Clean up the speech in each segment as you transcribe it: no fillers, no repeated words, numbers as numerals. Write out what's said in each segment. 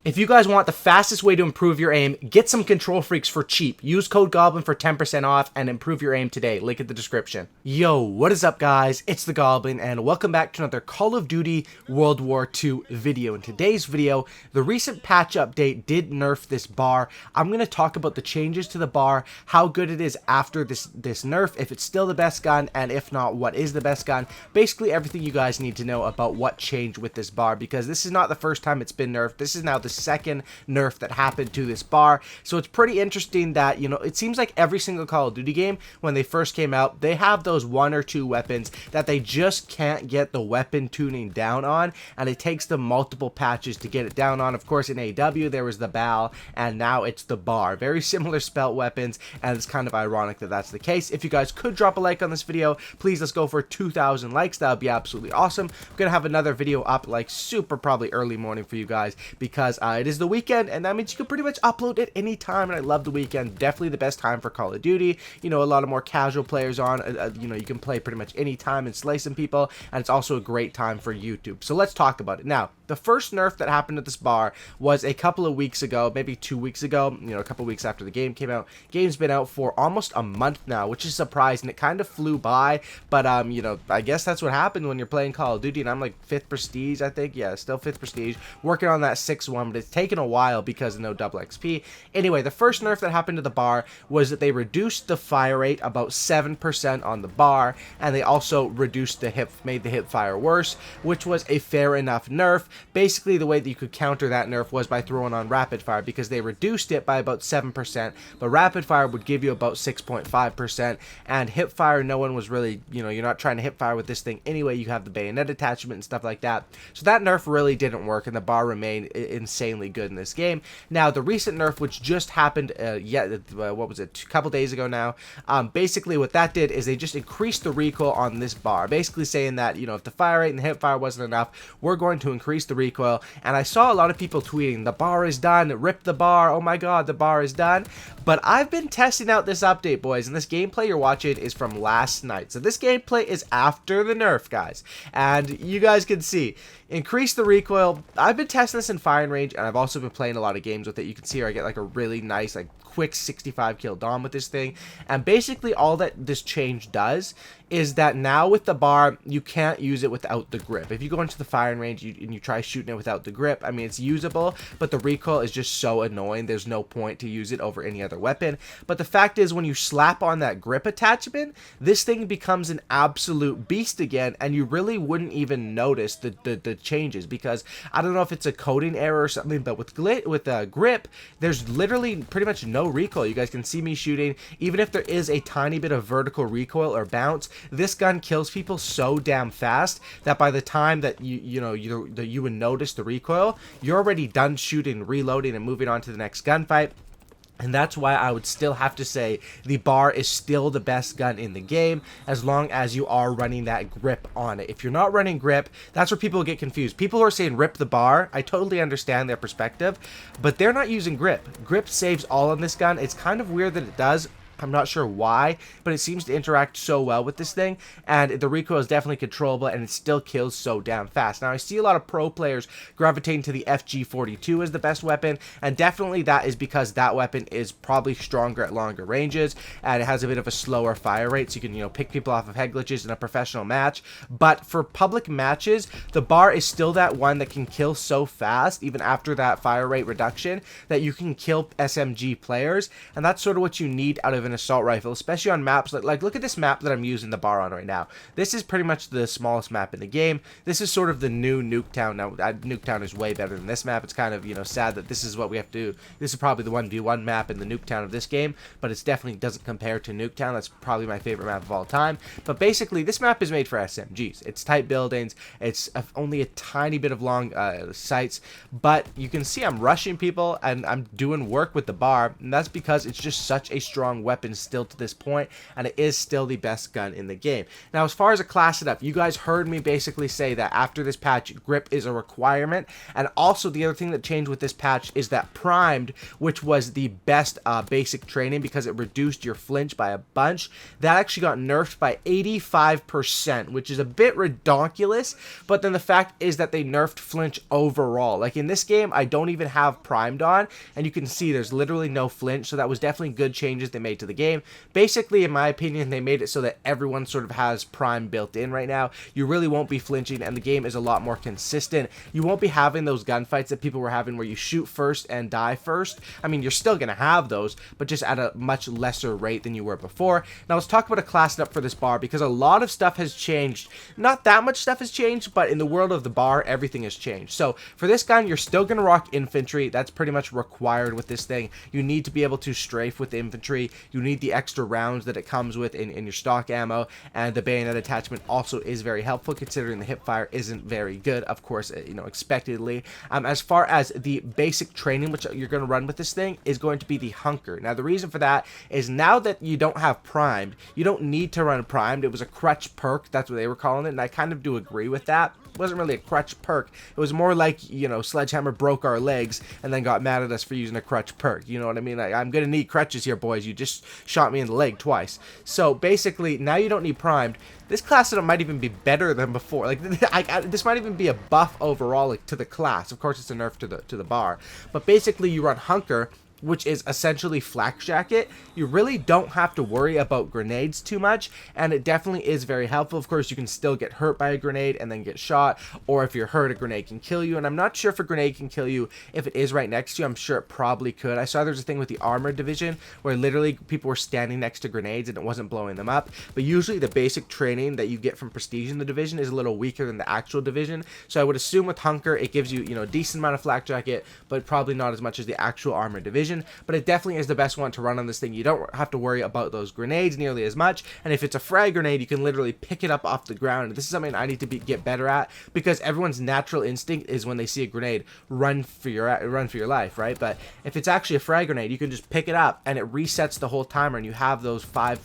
If you guys want the fastest way to improve your aim, get some Control Freaks for cheap. Use code Goblin for 10% off and improve your aim today. Link in the description. Yo, what is up guys? It's the Goblin and welcome back to another Call of Duty World War II video. In today's video, the recent patch update did nerf this bar. I'm going to talk about the changes to the bar, how good it is after this nerf, if it's still the best gun, and if not, what is the best gun. Basically everything you guys need to know about what changed with this bar, because this is not the first time it's been nerfed. This is now the second nerf that happened to this bar. So it's pretty interesting that, you know, it seems like every single Call of Duty game, when they first came out, they have those one or two weapons that they just can't get the weapon tuning down on, and it takes them multiple patches to get it down on. Of course, in AW, there was the BAL, and now it's the bar. Very similar spelt weapons, and it's kind of ironic that that's the case. If you guys could drop a like on this video, please, let's go for 2,000 likes. That would be absolutely awesome. I'm going to have another video up like super probably early morning for you guys, because it is the weekend, and that means you can pretty much upload at any time, and I love the weekend. Definitely the best time for Call of Duty. You know, a lot of more casual players on, you know, you can play pretty much any time and slay some people, and it's also a great time for YouTube. So let's talk about it. Now, the first nerf that happened at this bar was a couple of weeks ago, maybe 2 weeks ago, you know, a couple of weeks after the game came out. Game's been out for almost a month now, which is surprising. It kind of flew by, but, you know, I guess that's what happened when you're playing Call of Duty, and I'm like 5th Prestige, I think. Yeah, still 5th Prestige. Working on that 6th one, but it's taken a while because of no double XP. Anyway, the first nerf that happened to the bar was that they reduced the fire rate about 7% on the bar, and they also reduced the made the hip fire worse, which was a fair enough nerf. Basically, the way that you could counter that nerf was by throwing on rapid fire, because they reduced it by about 7%, but rapid fire would give you about 6.5%, and hip fire, no one was really, you know, you're not trying to hip fire with this thing anyway. You have the bayonet attachment and stuff like that. So that nerf really didn't work, and the bar remained insanely good in this game. Now, the recent nerf, which just happened, what was it, a couple days ago now, basically what that did is they just increased the recoil on this bar, basically saying that, you know, if the fire rate and the hip fire wasn't enough, we're going to increase the recoil. And I saw a lot of people tweeting, the bar is done, rip the bar, oh my god, the bar is done. But I've been testing out this update, boys, and this gameplay you're watching is from last night. So this gameplay is after the nerf, guys, and you guys can see, increase the recoil. I've been testing this in firing range, and I've also been playing a lot of games with it. You can see here I get like a really nice, like, quick 65 kill dom with this thing. And basically all that this change does is that now with the bar, you can't use it without the grip. If you go into the firing range and you try shooting it without the grip, I mean, it's usable, but the recoil is just so annoying. There's no point to use it over any other weapon. But the fact is, when you slap on that grip attachment, this thing becomes an absolute beast again, and you really wouldn't even notice the changes, because I don't know if it's a coding error or something, but with grip, there's literally pretty much no recoil. You guys can see me shooting. Even if there is a tiny bit of vertical recoil or bounce, this gun kills people so damn fast that by the time that you would notice the recoil, you're already done shooting, reloading, and moving on to the next gunfight. And that's why I would still have to say the bar is still the best gun in the game, as long as you are running that grip on it. If you're not running grip, that's where people get confused. People who are saying rip the bar, I totally understand their perspective, but they're not using grip. Grip saves all on this gun. It's kind of weird that it does. I'm not sure why, but it seems to interact so well with this thing, and the recoil is definitely controllable, and it still kills so damn fast. Now, I see a lot of pro players gravitating to the FG42 as the best weapon, and definitely that is because that weapon is probably stronger at longer ranges, and it has a bit of a slower fire rate, so you can, you know, pick people off of head glitches in a professional match. But for public matches, the bar is still that one that can kill so fast, even after that fire rate reduction, that you can kill SMG players, and that's sort of what you need out of an assault rifle, especially on maps like look at this map that I'm using the bar on right now. This is pretty much the smallest map in the game. This is sort of the new Nuketown. Now, Nuketown is way better than this map. It's kind of, you know, sad that this is what we have to do. This is probably the 1v1 map in the Nuketown of this game, but it definitely doesn't compare to Nuketown. That's probably my favorite map of all time. But basically, this map is made for SMGs. It's tight buildings. It's only a tiny bit of long sights, but you can see I'm rushing people, and I'm doing work with the bar, and that's because it's just such a strong weapon weapon still to this point, and it is still the best gun in the game. Now, as far as a class setup, you guys heard me basically say that after this patch, grip is a requirement, and also the other thing that changed with this patch is that primed, which was the best basic training because it reduced your flinch by a bunch, that actually got nerfed by 85%, which is a bit ridiculous. But then the fact is that they nerfed flinch overall. Like in this game, I don't even have primed on, and you can see there's literally no flinch, so that was definitely good changes they made to the game. Basically, in my opinion, they made it so that everyone sort of has prime built in right now. You really won't be flinching, and the game is a lot more consistent. You won't be having those gunfights that people were having where you shoot first and die first. I mean, you're still going to have those, but just at a much lesser rate than you were before. Now, let's talk about a class setup for this bar, because a lot of stuff has changed. Not that much stuff has changed, but in the world of the bar, everything has changed. So, for this gun, you're still going to rock infantry. That's pretty much required with this thing. You need to be able to strafe with infantry. You need the extra rounds that it comes with in your stock ammo, and the bayonet attachment also is very helpful considering the hipfire isn't very good, of course, you know, expectedly. As far as the basic training which you're going to run with this thing is going to be the hunker. Now, the reason for that is now that you don't have primed, you don't need to run primed. It was a crutch perk, that's what they were calling it, and I kind of do agree with that. It wasn't really a crutch perk. It was more like, you know, Sledgehammer broke our legs and then got mad at us for using a crutch perk. You know what I mean? I'm going to need crutches here, boys. You just shot me in the leg twice. So basically, now you don't need primed. This class setup might even be better than before. Like, this might even be a buff overall, like, to the class. Of course, it's a nerf to the bar. But basically, you run hunker, which is essentially flak jacket. You really don't have to worry about grenades too much, and it definitely is very helpful. Of course, you can still get hurt by a grenade and then get shot, or if you're hurt, a grenade can kill you, and I'm not sure if a grenade can kill you if it is right next to you. I'm sure it probably could. I saw there's a thing with the armored division where literally people were standing next to grenades and it wasn't blowing them up, but usually the basic training that you get from prestige in the division is a little weaker than the actual division, so I would assume with hunker it gives you, you know, a decent amount of flak jacket, but probably not as much as the actual armored division. But it definitely is the best one to run on this thing. You don't have to worry about those grenades nearly as much, and if it's a frag grenade, you can literally pick it up off the ground. This is something I need to get better at, because everyone's natural instinct is when they see a grenade, run for your life, right? But if it's actually a frag grenade, you can just pick it up and it resets the whole timer, and you have those five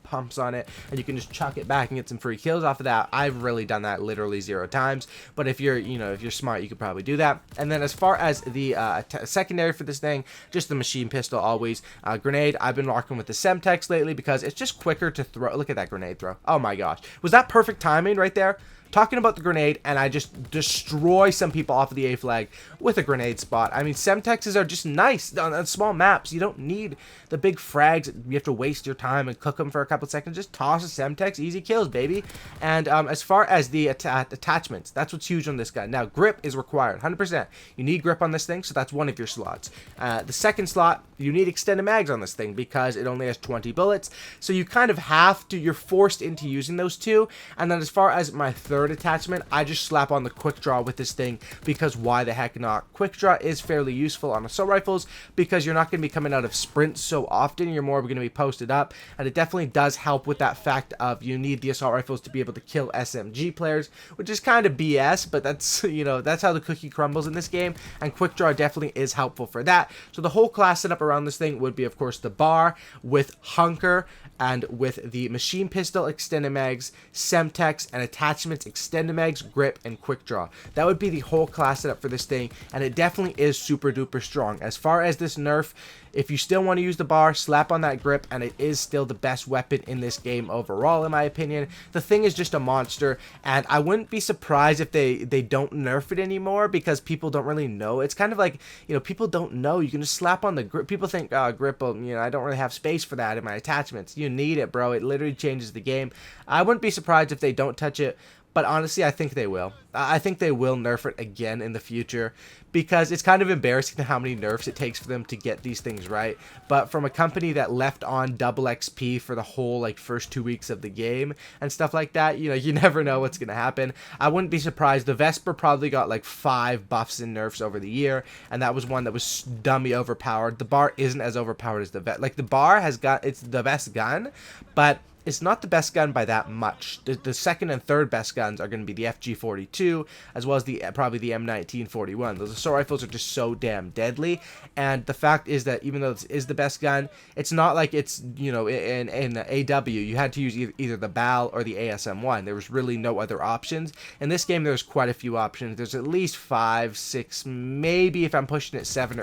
pumps on it, and you can just chuck it back and get some free kills off of that. I've really done that literally 0 times, but if you're, you know, if you're smart, you could probably do that. And then as far as the secondary for this thing, just the machine pistol always. Grenade, I've been rocking with the Semtex lately because it's just quicker to throw. Look at that grenade throw. Oh my gosh. Was that perfect timing right there? Talking about the grenade, and I just destroy some people off of the A flag with a grenade spot. I mean, Semtexes are just nice on small maps. You don't need the big frags. You have to waste your time and cook them for a couple seconds. Just toss a Semtex, easy kills, baby. And as far as the attachments, that's what's huge on this gun. Now, grip is required, 100%. You need grip on this thing, so that's one of your slots. The second slot, you need extended mags on this thing because it only has 20 bullets. So you kind of have to, you're forced into using those two. And then as far as my third attachment, I just slap on the quick draw with this thing because why the heck not? Quick draw is fairly useful on assault rifles because you're not going to be coming out of sprints so often. You're more going to be posted up, and it definitely does help with that fact of you need the assault rifles to be able to kill SMG players, which is kind of BS, but that's, you know, that's how the cookie crumbles in this game, and quick draw definitely is helpful for that. So the whole class setup around this thing would be, of course, the bar with hunker and with the machine pistol, extended mags, Semtex, and attachments, extended mags, grip, and quick draw. That would be the whole class setup for this thing, and it definitely is super duper strong. As far as this nerf, if you still want to use the bar, slap on that grip, and it is still the best weapon in this game overall, in my opinion. The thing is just a monster, and I wouldn't be surprised if they don't nerf it anymore because people don't really know. It's kind of like, you know, people don't know. You can just slap on the grip. People think, oh, grip, well, you know, I don't really have space for that in my attachments. You need it, bro. It literally changes the game. I wouldn't be surprised if they don't touch it, but honestly, I think they will. I think they will nerf it again in the future because it's kind of embarrassing how many nerfs it takes for them to get these things right. But from a company that left on double XP for the whole like first 2 weeks of the game and stuff like that, you know, you never know what's going to happen. I wouldn't be surprised. The Vesper probably got like 5 buffs and nerfs over the year, and that was one that was dummy overpowered. The bar isn't as overpowered as the Vet. Like the bar has got, it's the best gun, but it's not the best gun by that much. The second and third best guns are going to be the FG42, as well as probably the M1941. Those assault rifles are just so damn deadly, and the fact is that even though this is the best gun, it's not like it's, you know, in AW, you had to use either the BAL or the ASM-1. There was really no other options. In this game, there's quite a few options. There's at least 5, 6, maybe if I'm pushing it 7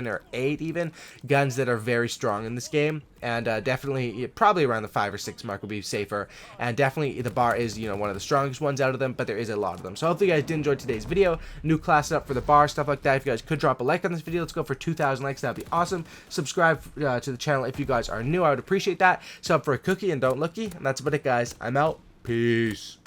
or 8 even, guns that are very strong in this game. And definitely, probably around the 5 or 6 mark will be safer. And definitely, the bar is, you know, one of the strongest ones out of them, but there is a lot of them. So hopefully you guys did enjoy today's video. New class up for the bar, stuff like that. If you guys could drop a like on this video, let's go for 2,000 likes. That'd be awesome. Subscribe to the channel if you guys are new. I would appreciate that. Sub for a cookie and don't looky. And that's about it, guys. I'm out. Peace.